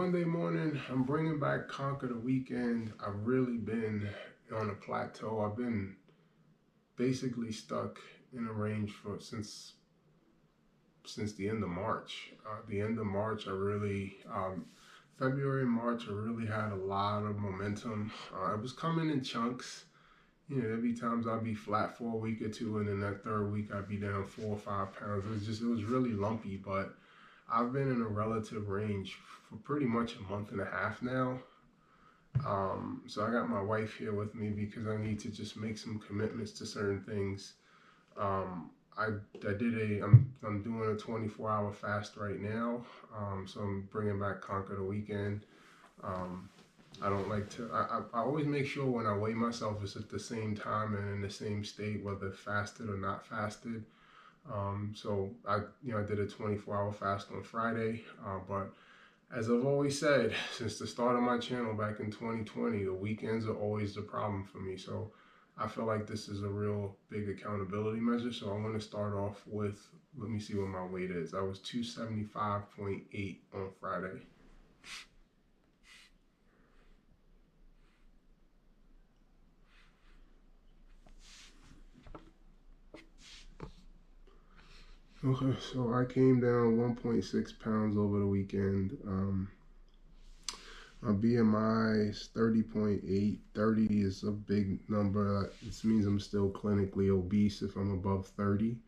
Monday morning, I'm bringing back Conquer the Weekend. I've really been on a plateau. I've been basically stuck in a range for since the end of March. The end of March, February and March, I really had a lot of momentum. It was coming in chunks. There'd be times I'd be flat for a week or two, and then that third week I'd be down 4 or 5 pounds. It was really lumpy, but I've been in a relative range for pretty much a month and a half now. So I got my wife here with me because I need to just make some commitments to certain things. Um, I'm doing a 24-hour fast right now. So I'm bringing back Conquer the Weekend. Um, I don't like to. I always make sure when I weigh myself it's at the same time and in the same state, whether fasted or not fasted. I did a 24-hour fast on Friday, but as I've always said since the start of my channel back in 2020, the weekends are always the problem for me. So I feel like this is a real big accountability measure. So I'm going to start off with, let me see what my weight is. I was 275.8 on Friday. Okay, so I came down 1.6 pounds over the weekend. My BMI is 30.8. 30 is a big number. This means I'm still clinically obese if I'm above 30.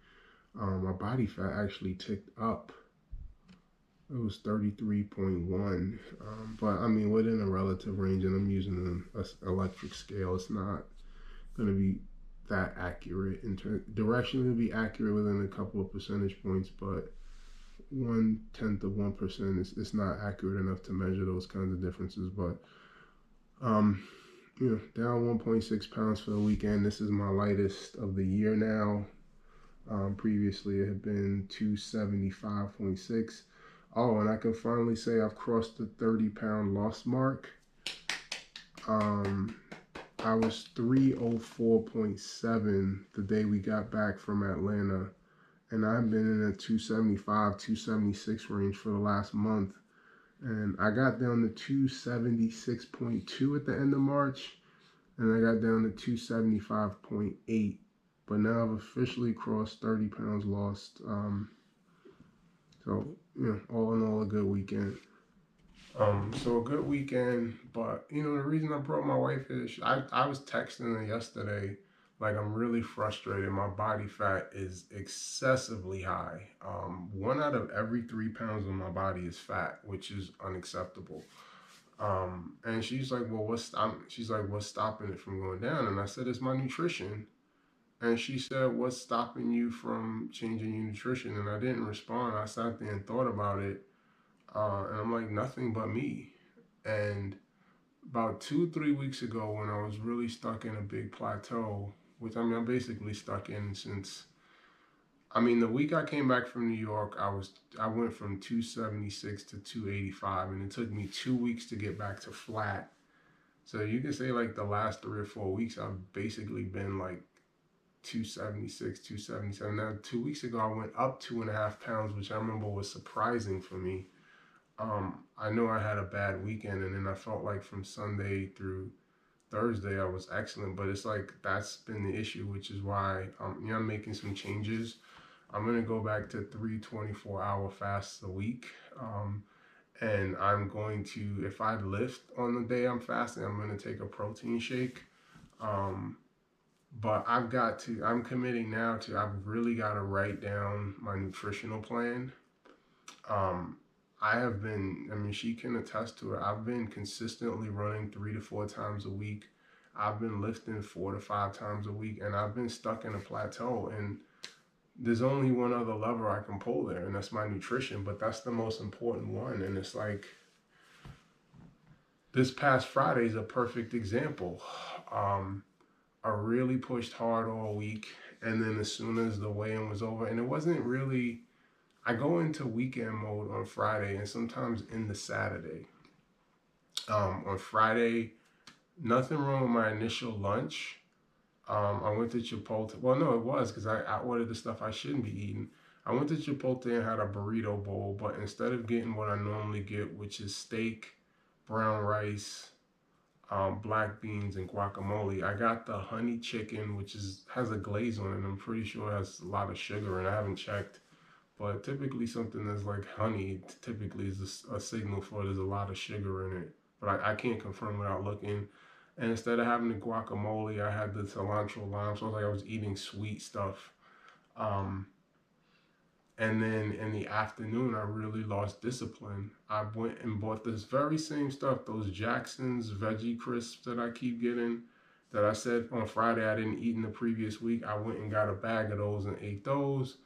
My body fat actually ticked up. It was 33.1. But I mean, within a relative range, and I'm using an electric scale, it's not going to be that accurate. Directionally, it'll be accurate within a couple of percentage points, but 1/10 of 1% is not accurate enough to measure those kinds of differences. But down 1.6 pounds for the weekend. This is my lightest of the year now. Previously it had been 275.6. Oh, and I can finally say I've crossed the 30-pound loss mark. I was 304.7 the day we got back from Atlanta. And I've been in a 275, 276 range for the last month. And I got down to 276.2 at the end of March. And I got down to 275.8. But now I've officially crossed 30 pounds lost. All in all, a good weekend. So a good weekend, but the reason I brought my wife is I was texting her yesterday, like I'm really frustrated. My body fat is excessively high. 1 out of every 3 pounds of my body is fat, which is unacceptable. And she's like, well, what's stopping it from going down? And I said, it's my nutrition. And she said, what's stopping you from changing your nutrition? And I didn't respond. I sat there and thought about it. And I'm like, nothing but me. And about 2, 3 weeks ago, when I was really stuck in a big plateau, which I'm basically stuck in since, the week I came back from New York, I went from 276 to 285, and it took me 2 weeks to get back to flat. So you can say like the last 3 or 4 weeks, I've basically been like 276, 277. Now, 2 weeks ago, I went up 2.5 pounds, which I remember was surprising for me. I know I had a bad weekend, and then I felt like from Sunday through Thursday I was excellent, but it's like that's been the issue, which is why I'm making some changes. I'm gonna go back to 3 24-hour fasts a week, and I'm going to, if I lift on the day I'm fasting, I'm gonna take a protein shake. But I'm committing now to, I've really got to write down my nutritional plan. She can attest to it. I've been consistently running 3 to 4 times a week. I've been lifting 4 to 5 times a week, and I've been stuck in a plateau. And there's only one other lever I can pull there, and that's my nutrition, but that's the most important one. And it's like, this past Friday is a perfect example. I really pushed hard all week, and then as soon as the weigh-in was over, and it wasn't really, I go into weekend mode on Friday and sometimes into Saturday. On Friday, nothing wrong with my initial lunch. I went to Chipotle. Well, no, it was because I ordered the stuff I shouldn't be eating. I went to Chipotle and had a burrito bowl, but instead of getting what I normally get, which is steak, brown rice, black beans, and guacamole, I got the honey chicken, which is has a glaze on it. I'm pretty sure it has a lot of sugar, and I haven't checked. But typically, something that's like honey typically is a signal for there's a lot of sugar in it. But I can't confirm without looking. And instead of having the guacamole, I had the cilantro lime. So I was like I was eating sweet stuff. Um, and then in the afternoon, I really lost discipline. I went and bought this very same stuff, those Jackson's veggie crisps that I keep getting, that I said on Friday I didn't eat in the previous week. I went and got a bag of those and ate those.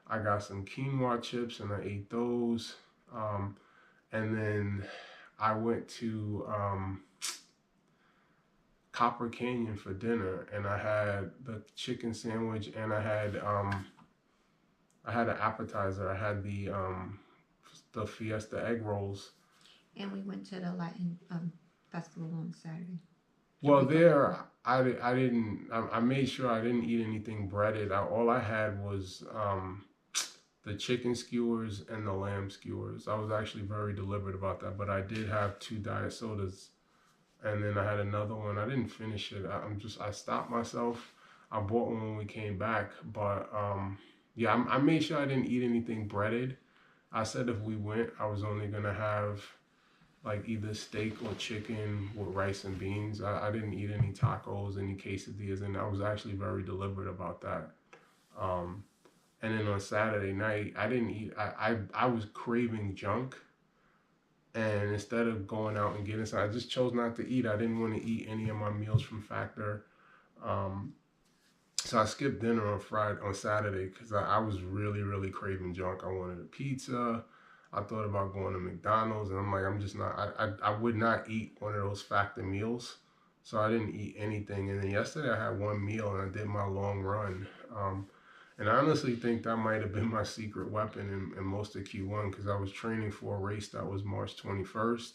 I got some quinoa chips and I ate those. And then I went to Copper Canyon for dinner and I had the chicken sandwich and I had an appetizer. I had the Fiesta egg rolls. And we went to the Latin festival on Saturday. Well, there I didn't. I made sure I didn't eat anything breaded. All I had was the chicken skewers and the lamb skewers. I was actually very deliberate about that, but I did have two diet sodas, and then I had another one. I didn't finish it. I stopped myself. I bought one when we came back, but yeah, I made sure I didn't eat anything breaded. I said if we went, I was only gonna have like either steak or chicken with rice and beans. I didn't eat any tacos, any quesadillas, and I was actually very deliberate about that. Um, and then on Saturday night, I didn't eat. I was craving junk, and instead of going out and getting something, I just chose not to eat. I didn't want to eat any of my meals from Factor. Um, so I skipped dinner on Saturday because I was really craving junk. I wanted a pizza. I thought about going to McDonald's, and I'm like, I'm just not. I would not eat one of those Factor meals, so I didn't eat anything. And then yesterday I had one meal and I did my long run. And I honestly think that might have been my secret weapon in most of Q1 because I was training for a race that was March 21st.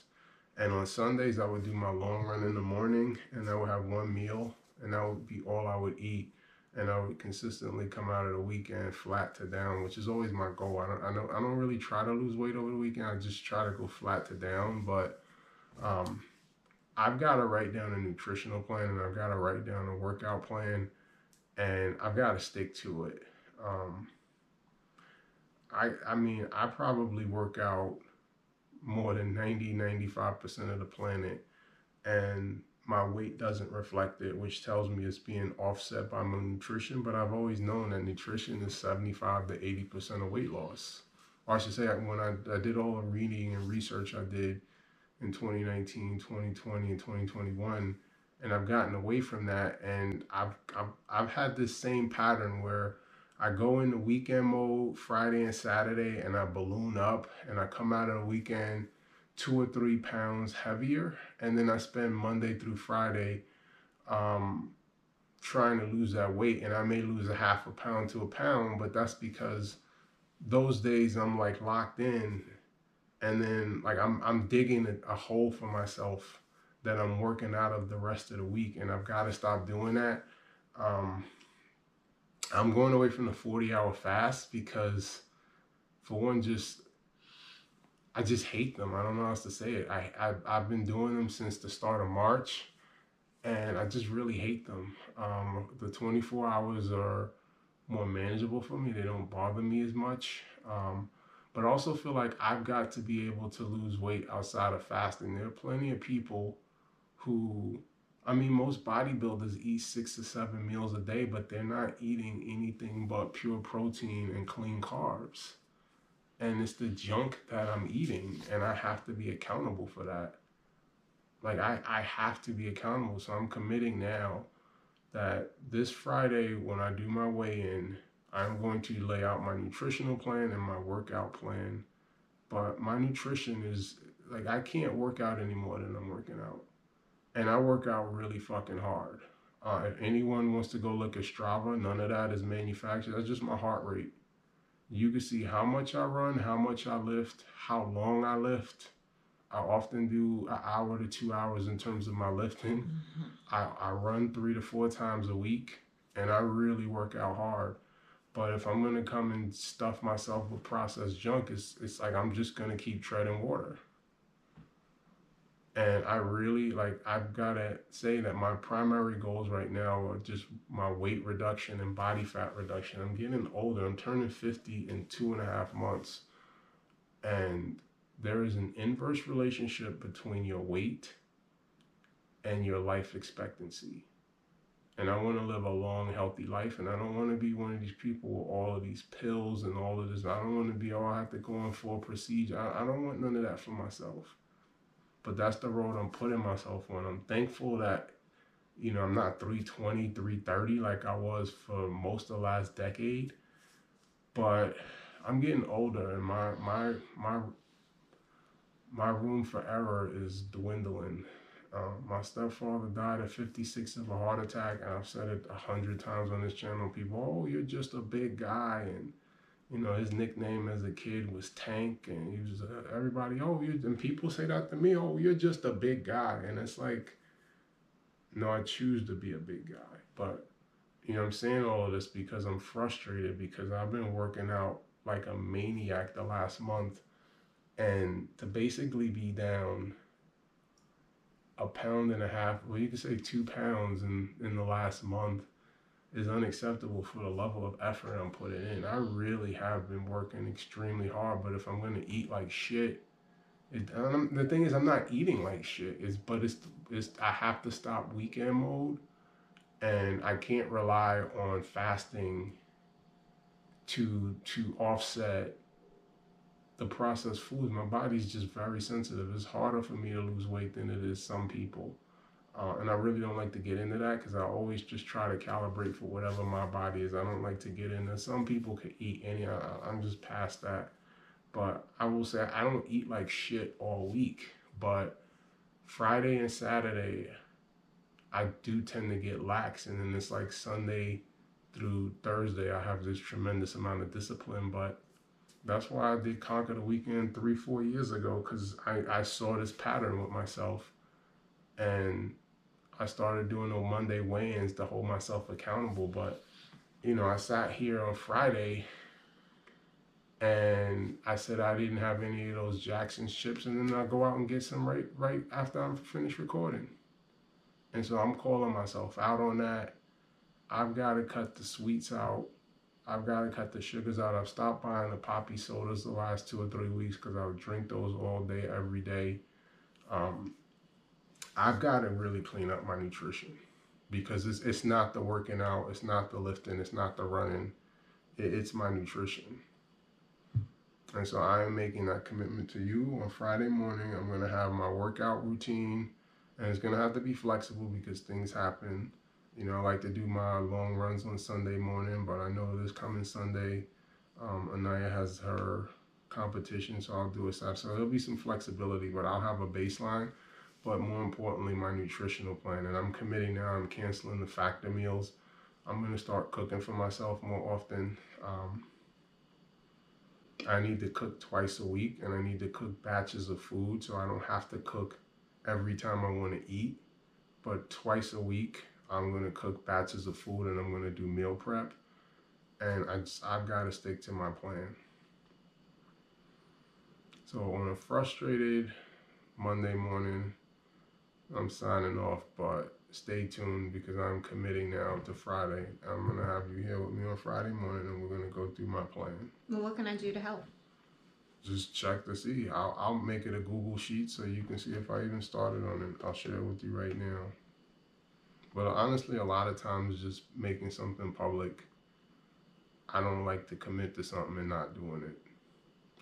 And on Sundays, I would do my long run in the morning and I would have one meal and that would be all I would eat. And I would consistently come out of the weekend flat to down, which is always my goal. I don't really try to lose weight over the weekend. I just try to go flat to down. But um, I've got to write down a nutritional plan and I've got to write down a workout plan and I've got to stick to it. Um, I mean, I probably work out more than 95% of the planet, and my weight doesn't reflect it, which tells me it's being offset by my nutrition. But I've always known that nutrition is 75 to 80% of weight loss. Or I should say, when I did all the reading and research I did in 2019, 2020, and 2021, and I've gotten away from that. And I've had this same pattern where I go into weekend mode Friday and Saturday, and I balloon up, and I come out of the weekend 2 or 3 pounds heavier, and then I spend Monday through Friday um, trying to lose that weight, and I may lose a half a pound to a pound, but that's because those days I'm like locked in and then like I'm digging a hole for myself that I'm working out of the rest of the week, and I've got to stop doing that. Um, I'm going away from the 40-hour fast because, for one, just I just hate them. I don't know how else to say it. I've been doing them since the start of March, and I just really hate them. The 24 hours are more manageable for me. They don't bother me as much. But I also feel like I've got to be able to lose weight outside of fasting. There are plenty of people who, I mean, most bodybuilders eat 6 to 7 meals a day, but they're not eating anything but pure protein and clean carbs. And it's the junk that I'm eating, and I have to be accountable for that. Like, I have to be accountable. So I'm committing now that this Friday, when I do my weigh in, I'm going to lay out my nutritional plan and my workout plan. But my nutrition is like, I can't work out any more than I'm working out. And I work out really fucking hard. If anyone wants to go look at Strava, none of that is manufactured. That's just my heart rate. You can see how much I run, how much I lift, how long I lift. I often do an hour to 2 hours in terms of my lifting. I run 3 to 4 times a week and I really work out hard. But if I'm gonna come and stuff myself with processed junk, it's like I'm just gonna keep treading water. And I really like I've gotta say that my primary goals right now are just my weight reduction and body fat reduction. I'm getting older. I'm turning 50 in 2.5 months. And there is an inverse relationship between your weight and your life expectancy. And I want to live a long, healthy life. And I don't want to be one of these people with all of these pills and all of this. I don't want to be, oh, I have to go in for a procedure. I don't want none of that for myself. But that's the road I'm putting myself on. I'm thankful that, I'm not 320, 330 like I was for most of the last decade. But I'm getting older, and my room for error is dwindling. My stepfather died at 56 of a heart attack, and I've said it 100 times on this channel. People, oh, you're just a big guy, and his nickname as a kid was Tank, and he was everybody. Oh, and people say that to me. Oh, you're just a big guy, and it's like, no, I choose to be a big guy. But I'm saying all of this because I'm frustrated because I've been working out like a maniac the last month, and to basically be down a pound and a half, well, you could say 2 pounds in the last month is unacceptable for the level of effort I'm putting in. I really have been working extremely hard, but if I'm gonna eat like shit, the thing is, I'm not eating like shit. It's I have to stop weekend mode, and I can't rely on fasting to offset the processed foods. My body's just very sensitive. It's harder for me to lose weight than it is some people. And I really don't like to get into that because I always just try to calibrate for whatever my body is. I don't like to get into, some people could eat any, I'm just past that. But I will say I don't eat like shit all week. But Friday and Saturday, I do tend to get lax. And then it's like Sunday through Thursday, I have this tremendous amount of discipline. But that's why I did Conquer the Weekend 3, 4 years ago, because I saw this pattern with myself. And I started doing those Monday weigh-ins to hold myself accountable. But I sat here on Friday and I said I didn't have any of those Jackson's chips, and then I go out and get some right after I'm finished recording. And so I'm calling myself out on that. I've got to cut the sweets out. I've got to cut the sugars out. I've stopped buying the poppy sodas the last 2 or 3 weeks because I would drink those all day, every day. Um, I've got to really clean up my nutrition because it's not the working out, it's not the lifting, it's not the running, it's my nutrition. And so I am making that commitment to you. On Friday morning, I'm going to have my workout routine, and it's going to have to be flexible because things happen. I like to do my long runs on Sunday morning, but I know this coming Sunday, Anaya has her competition, so I'll do a Saturday. So there'll be some flexibility, but I'll have a baseline. But more importantly, my nutritional plan. And I'm committing now, I'm canceling the factor meals. I'm going to start cooking for myself more often. I need to cook twice a week, and I need to cook batches of food so I don't have to cook every time I want to eat. But twice a week, I'm going to cook batches of food, and I'm going to do meal prep. And I've got to stick to my plan. So on a frustrated Monday morning, I'm signing off, but stay tuned because I'm committing now to Friday. I'm going to have you here with me on Friday morning, and we're going to go through my plan. Well, what can I do to help? Just check to see. I'll make it a Google sheet so you can see if I even started on it. I'll share it with you right now. But honestly, a lot of times just making something public, I don't like to commit to something and not doing it.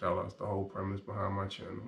That's the whole premise behind my channel.